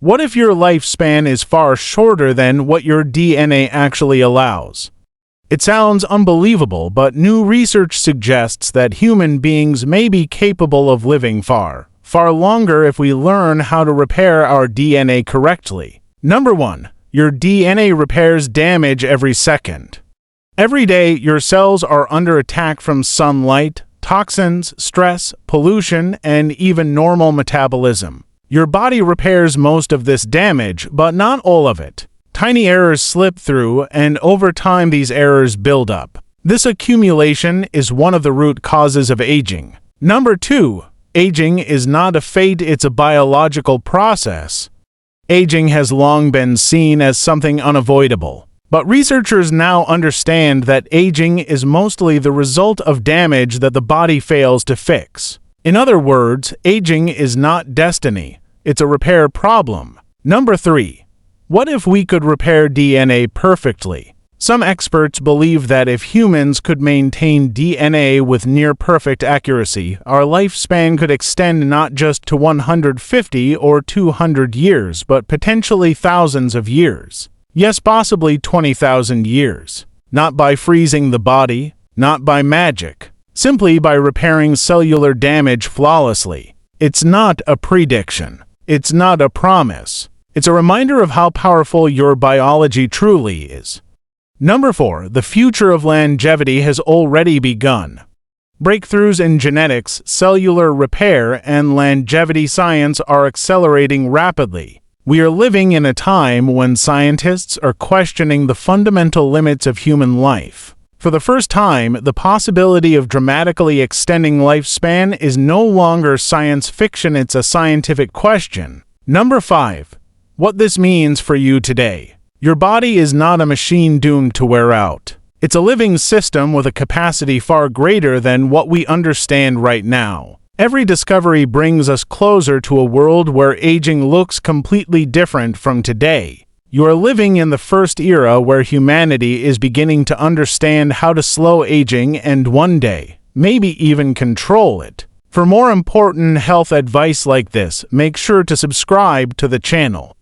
What if your lifespan is far shorter than what your DNA actually allows? It sounds unbelievable, but new research suggests that human beings may be capable of living far longer if we learn how to repair our DNA correctly. Number 1. Your DNA repairs damage every second. Every day, your cells are under attack from sunlight, toxins, stress, pollution, and even normal metabolism. Your body repairs most of this damage, but not all of it. Tiny errors slip through, and over time these errors build up. This accumulation is one of the root causes of aging. Number 2. Aging is not a fate, it's a biological process. Aging has long been seen as something unavoidable. But researchers now understand that aging is mostly the result of damage that the body fails to fix. In other words, aging is not destiny. It's a repair problem. Number 3. What if we could repair DNA perfectly? Some experts believe that if humans could maintain DNA with near-perfect accuracy, our lifespan could extend not just to 150 or 200 years, but potentially thousands of years. Yes, possibly 20,000 years. Not by freezing the body, not by magic, simply by repairing cellular damage flawlessly. It's not a prediction. It's not a promise. It's a reminder of how powerful your biology truly is. Number 4. The future of longevity has already begun. Breakthroughs in genetics, cellular repair, and longevity science are accelerating rapidly. We are living in a time when scientists are questioning the fundamental limits of human life. For the first time, the possibility of dramatically extending lifespan is no longer science fiction, it's a scientific question. Number 5. What this means for you today. Your body is not a machine doomed to wear out. It's a living system with a capacity far greater than what we understand right now. Every discovery brings us closer to a world where aging looks completely different from today. You are living in the first era where humanity is beginning to understand how to slow aging and one day, maybe even control it. For more important health advice like this, make sure to subscribe to the channel.